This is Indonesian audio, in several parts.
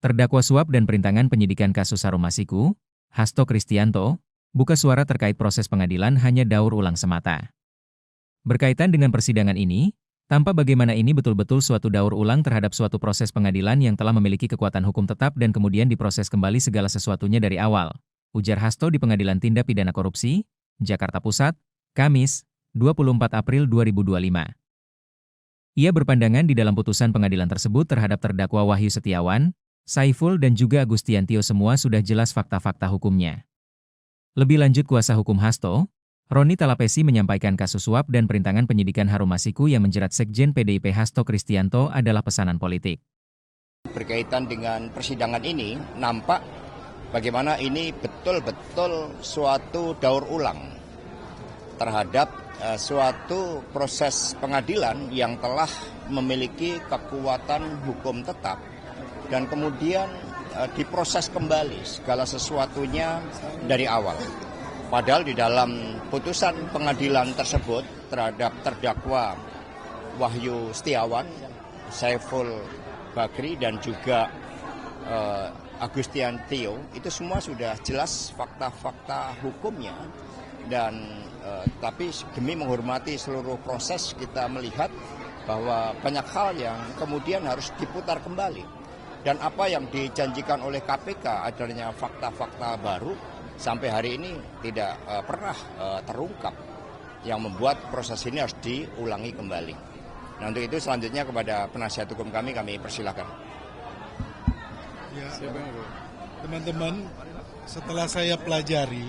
Terdakwa suap dan perintangan penyidikan kasus Harun Masiku, Hasto Kristianto, buka suara terkait proses pengadilan hanya daur ulang semata. Berkaitan dengan persidangan ini, tampak bagaimana ini betul-betul suatu daur ulang terhadap suatu proses pengadilan yang telah memiliki kekuatan hukum tetap dan kemudian diproses kembali segala sesuatunya dari awal, ujar Hasto di Pengadilan Tindak Pidana Korupsi, Jakarta Pusat, Kamis, 24 April 2025. Ia berpandangan di dalam putusan pengadilan tersebut terhadap terdakwa Wahyu Setiawan, Saiful dan juga Agustiantio semua sudah jelas fakta-fakta hukumnya. Lebih lanjut kuasa hukum Hasto, Roni Talapesi menyampaikan kasus suap dan perintangan penyidikan Harun Masiku yang menjerat Sekjen PDIP Hasto Kristianto adalah pesanan politik. Berkaitan dengan persidangan ini, nampak bagaimana ini betul-betul suatu daur ulang terhadap suatu proses pengadilan yang telah memiliki kekuatan hukum tetap dan kemudian diproses kembali segala sesuatunya dari awal. Padahal di dalam putusan pengadilan tersebut terhadap terdakwa Wahyu Setiawan, Saiful Bakri dan juga Agustiantio itu semua sudah jelas fakta-fakta hukumnya dan tapi demi menghormati seluruh proses kita melihat bahwa banyak hal yang kemudian harus diputar kembali. Dan apa yang dijanjikan oleh KPK adanya fakta-fakta baru sampai hari ini tidak pernah terungkap yang membuat proses ini harus diulangi kembali. Nah untuk itu selanjutnya kepada penasihat hukum kami persilahkan. Ya, teman-teman, setelah saya pelajari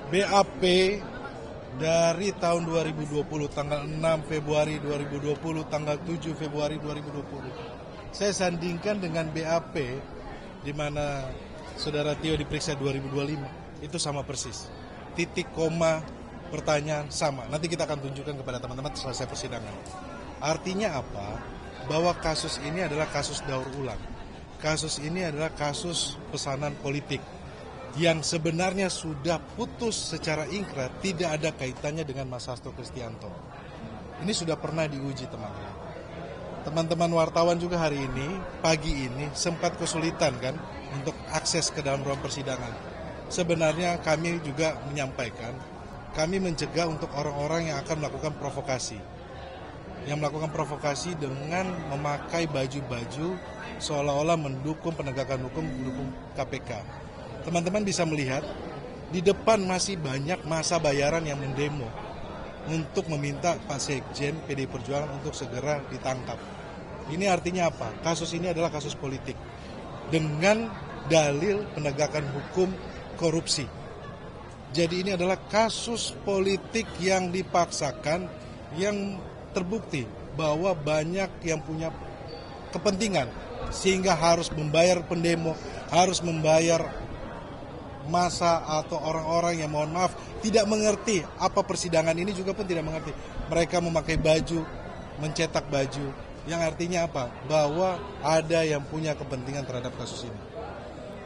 BAP dari tahun 2020 tanggal 6 Februari 2020 tanggal 7 Februari 2020. Saya sandingkan dengan BAP di mana Saudara Tio diperiksa 2025, itu sama persis. Titik, koma, pertanyaan sama. Nanti kita akan tunjukkan kepada teman-teman selesai persidangan. Artinya apa? Bahwa kasus ini adalah kasus daur ulang. Kasus ini adalah kasus pesanan politik yang sebenarnya sudah putus secara ingkrah, tidak ada kaitannya dengan Mas Hasto Kristianto. Ini sudah pernah diuji, teman-teman. Teman-teman wartawan juga hari ini, pagi ini, sempat kesulitan kan untuk akses ke dalam ruang persidangan. Sebenarnya kami juga menyampaikan, kami mencegah untuk orang-orang yang akan melakukan provokasi. Yang melakukan provokasi dengan memakai baju-baju seolah-olah mendukung penegakan hukum, mendukung KPK. Teman-teman bisa melihat, di depan masih banyak massa bayaran yang mendemo untuk meminta Pak Sekjen PDI Perjuangan untuk segera ditangkap. Ini artinya apa? Kasus ini adalah kasus politik dengan dalil penegakan hukum korupsi. Jadi ini adalah kasus politik yang dipaksakan, yang terbukti bahwa banyak yang punya kepentingan sehingga harus membayar pendemo, harus membayar massa atau orang-orang yang mohon maaf tidak mengerti apa persidangan ini juga pun tidak mengerti. Mereka memakai baju, mencetak baju, yang artinya apa? Bahwa ada yang punya kepentingan terhadap kasus ini.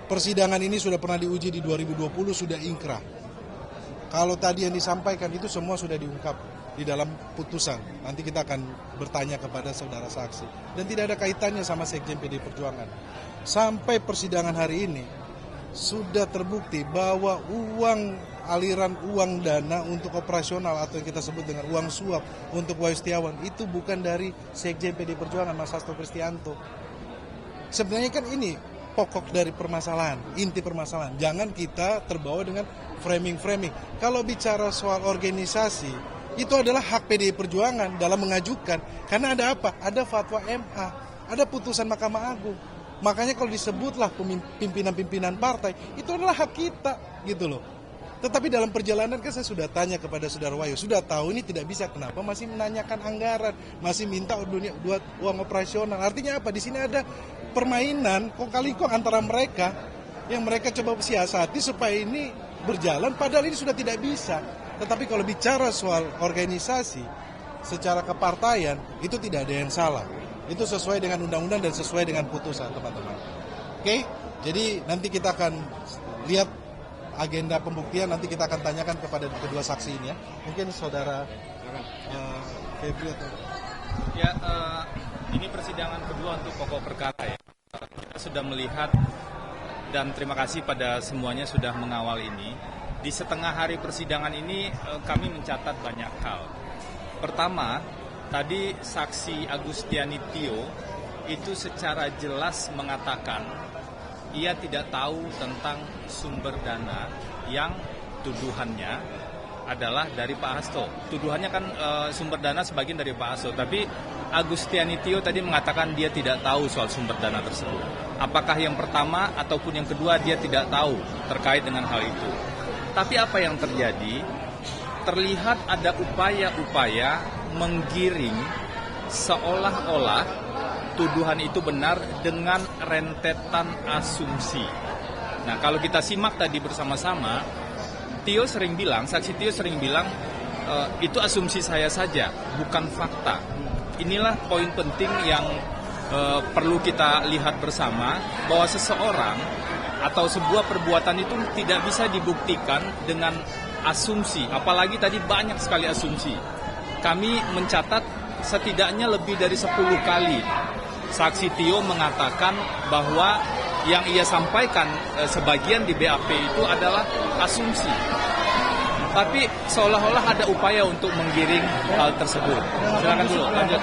Persidangan ini sudah pernah diuji di 2020, sudah ingkrah. Kalau tadi yang disampaikan itu semua sudah diungkap di dalam putusan. Nanti kita akan bertanya kepada saudara saksi. Dan tidak ada kaitannya sama Sekjen PDI Perjuangan. Sampai persidangan hari ini, sudah terbukti bahwa aliran uang dana untuk operasional atau yang kita sebut dengan uang suap untuk Wahyu Setiawan itu bukan dari Sekjen PDI Perjuangan Mas Hasto Kristianto. Sebenarnya kan ini pokok dari permasalahan, inti permasalahan. Jangan kita terbawa dengan framing-framing. Kalau bicara soal organisasi, itu adalah hak PDI Perjuangan dalam mengajukan. Karena ada apa? Ada fatwa MA, ada putusan Mahkamah Agung. Makanya kalau disebutlah pimpinan-pimpinan partai, itu adalah hak kita, gitu loh. Tetapi dalam perjalanan kan saya sudah tanya kepada Saudara Wahyu, sudah tahu ini tidak bisa, kenapa masih menanyakan anggaran, masih minta uang operasional. Artinya apa? Di sini ada permainan kong-kali-kong antara mereka yang mereka coba siasati supaya ini berjalan, padahal ini sudah tidak bisa. Tetapi kalau bicara soal organisasi, secara kepartaian, itu tidak ada yang salah. Itu sesuai dengan undang-undang dan sesuai dengan putusan, teman-teman. Oke? Jadi nanti kita akan lihat agenda pembuktian, nanti kita akan tanyakan kepada kedua saksi ini ya. Mungkin saudara Febri atau... Ya, ini persidangan kedua untuk pokok perkara ya. Sudah melihat dan terima kasih pada semuanya sudah mengawal ini. Di setengah hari persidangan ini kami mencatat banyak hal. Pertama, tadi saksi Agustiani Tio itu secara jelas mengatakan ia tidak tahu tentang sumber dana yang tuduhannya adalah dari Pak Hasto. Tuduhannya kan sumber dana sebagian dari Pak Hasto, tapi Agustiani Tio tadi mengatakan dia tidak tahu soal sumber dana tersebut. Apakah yang pertama ataupun yang kedua dia tidak tahu terkait dengan hal itu. Tapi apa yang terjadi? Terlihat ada upaya-upaya menggiring seolah-olah tuduhan itu benar dengan rentetan asumsi. Nah, kalau kita simak tadi bersama-sama, saksi Tio sering bilang, itu asumsi saya saja, bukan fakta. Inilah poin penting yang perlu kita lihat bersama, bahwa seseorang atau sebuah perbuatan itu tidak bisa dibuktikan dengan asumsi, apalagi tadi banyak sekali asumsi. Kami mencatat setidaknya lebih dari 10 kali saksi Tio mengatakan bahwa yang ia sampaikan sebagian di BAP itu adalah asumsi. Tapi seolah-olah ada upaya untuk menggiring hal tersebut. Silakan dulu, lanjut.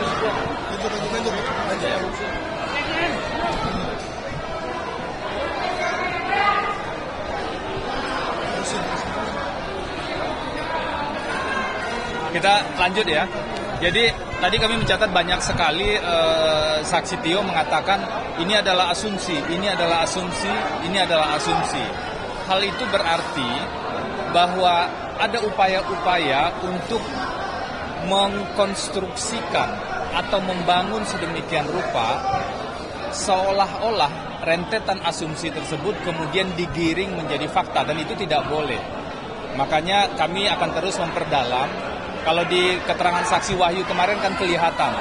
Kita lanjut ya. Jadi tadi kami mencatat banyak sekali saksi Tio mengatakan ini adalah asumsi, ini adalah asumsi, ini adalah asumsi. Hal itu berarti bahwa ada upaya-upaya untuk mengkonstruksikan atau membangun sedemikian rupa seolah-olah rentetan asumsi tersebut kemudian digiring menjadi fakta, dan itu tidak boleh. Makanya kami akan terus memperdalam. Kalau di keterangan saksi Wahyu kemarin kan kelihatan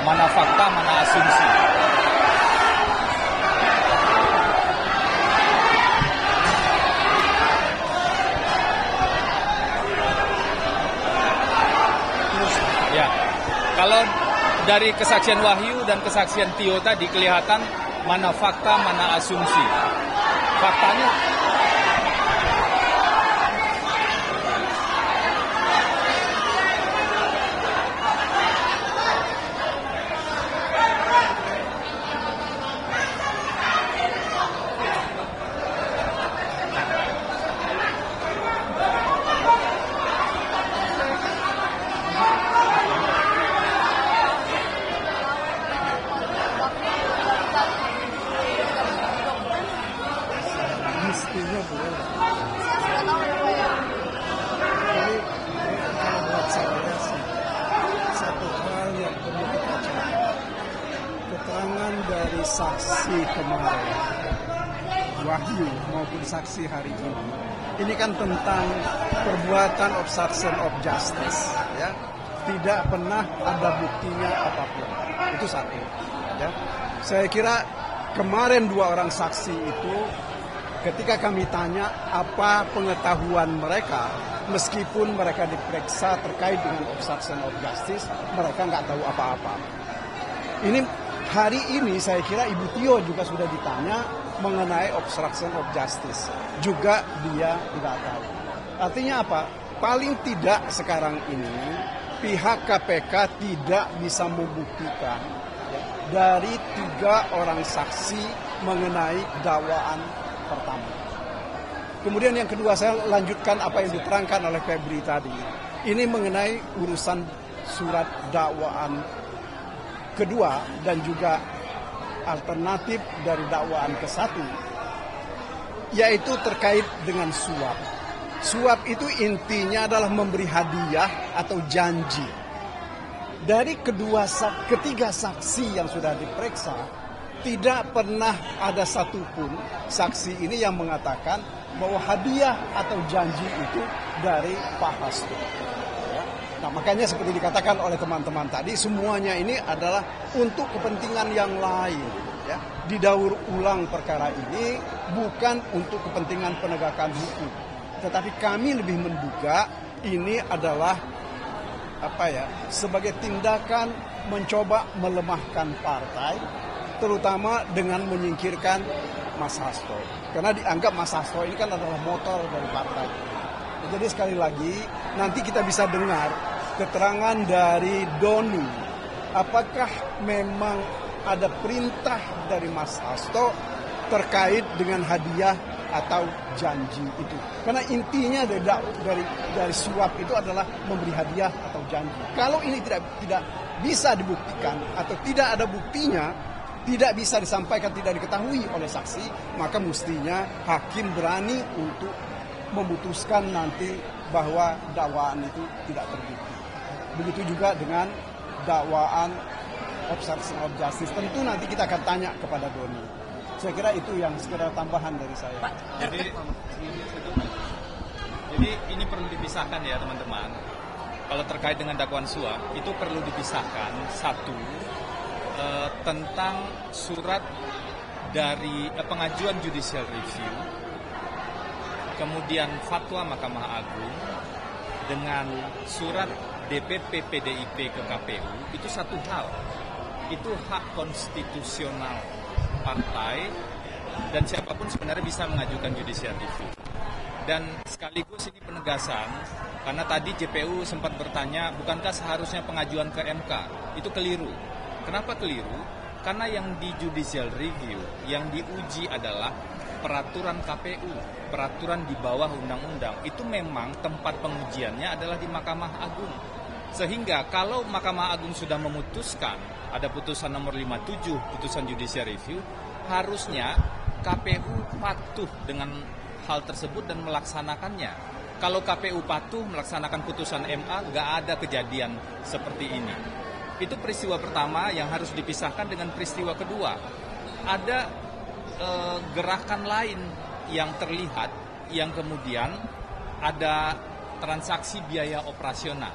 mana fakta, mana asumsi. Ya, kalau dari kesaksian Wahyu dan kesaksian Tio tadi kelihatan mana fakta, mana asumsi. Faktanya mestinya boleh. Jadi kalau buat saya sih, satu hal yang perlu kita catat, keterangan dari saksi kemarin, Wahyu maupun saksi hari ini kan tentang perbuatan obstruction of justice, ya. Tidak pernah ada buktinya apapun. Itu satu, ya. Saya kira kemarin 2 orang saksi itu ketika kami tanya apa pengetahuan mereka, meskipun mereka diperiksa terkait dengan obstruction of justice, mereka nggak tahu apa-apa. Ini hari ini saya kira Ibu Tio juga sudah ditanya mengenai obstruction of justice, juga dia tidak tahu. Artinya apa? Paling tidak sekarang ini pihak KPK tidak bisa membuktikan dari 3 orang saksi mengenai dakwaan pertama. Kemudian yang kedua, saya lanjutkan apa yang diterangkan oleh Febri tadi. Ini mengenai urusan surat dakwaan kedua dan juga alternatif dari dakwaan ke-1, yaitu terkait dengan suap. Suap itu intinya adalah memberi hadiah atau janji. Dari ketiga saksi yang sudah diperiksa, tidak pernah ada satupun saksi ini yang mengatakan bahwa hadiah atau janji itu dari Pak Hasto. Ya. Nah, makanya seperti dikatakan oleh teman-teman tadi, semuanya ini adalah untuk kepentingan yang lain. Ya. Didaur ulang perkara ini bukan untuk kepentingan penegakan hukum. Tetapi kami lebih menduga ini adalah sebagai tindakan mencoba melemahkan partai terutama dengan menyingkirkan Mas Hasto. Karena dianggap Mas Hasto ini kan adalah motor dari partai. Jadi sekali lagi, nanti kita bisa dengar keterangan dari Doni. Apakah memang ada perintah dari Mas Hasto terkait dengan hadiah atau janji itu? Karena intinya dari suap itu adalah memberi hadiah atau janji. Kalau ini tidak bisa dibuktikan atau tidak ada buktinya, tidak bisa disampaikan, tidak diketahui oleh saksi, maka mestinya hakim berani untuk memutuskan nanti bahwa dakwaan itu tidak terbukti. Begitu juga dengan dakwaan obstruction of justice. Tentu nanti kita akan tanya kepada Doni. Saya kira itu yang sekedar tambahan dari saya. Jadi ini perlu dipisahkan ya teman-teman. Kalau terkait dengan dakwaan suap, itu perlu dipisahkan. Satu, tentang surat dari pengajuan judicial review, kemudian fatwa Mahkamah Agung dengan surat DPP PDIP ke KPU, itu satu hal. Itu hak konstitusional partai dan siapapun sebenarnya bisa mengajukan judicial review. Dan sekaligus ini penegasan, karena tadi JPU sempat bertanya, bukankah seharusnya pengajuan ke MK? Itu keliru. Kenapa keliru? Karena yang di judicial review, yang diuji adalah peraturan KPU, peraturan di bawah undang-undang. Itu memang tempat pengujiannya adalah di Mahkamah Agung. Sehingga kalau Mahkamah Agung sudah memutuskan, ada putusan nomor 57, putusan judicial review, harusnya KPU patuh dengan hal tersebut dan melaksanakannya. Kalau KPU patuh melaksanakan putusan MA, nggak ada kejadian seperti ini. Itu peristiwa pertama yang harus dipisahkan dengan peristiwa kedua. Ada gerakan lain yang terlihat, yang kemudian ada transaksi biaya operasional.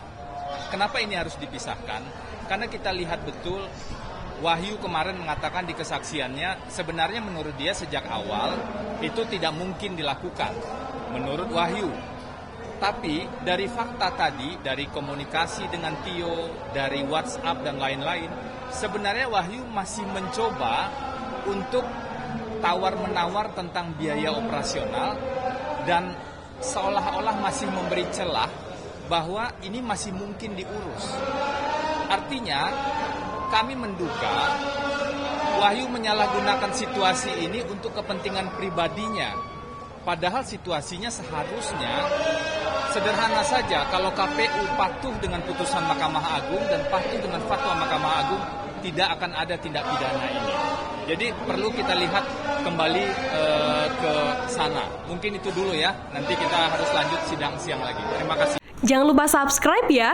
Kenapa ini harus dipisahkan? Karena kita lihat betul Wahyu kemarin mengatakan di kesaksiannya, sebenarnya menurut dia sejak awal itu tidak mungkin dilakukan, menurut Wahyu. Tapi dari fakta tadi, dari komunikasi dengan Tio, dari WhatsApp dan lain-lain, sebenarnya Wahyu masih mencoba untuk tawar-menawar tentang biaya operasional dan seolah-olah masih memberi celah bahwa ini masih mungkin diurus. Artinya, kami menduga Wahyu menyalahgunakan situasi ini untuk kepentingan pribadinya. Padahal situasinya seharusnya sederhana saja, kalau KPU patuh dengan putusan Mahkamah Agung dan patuh dengan fatwa Mahkamah Agung, tidak akan ada tindak pidana ini. Jadi perlu kita lihat kembali ke sana. Mungkin itu dulu ya, nanti kita harus lanjut sidang siang lagi. Terima kasih. Jangan lupa subscribe ya.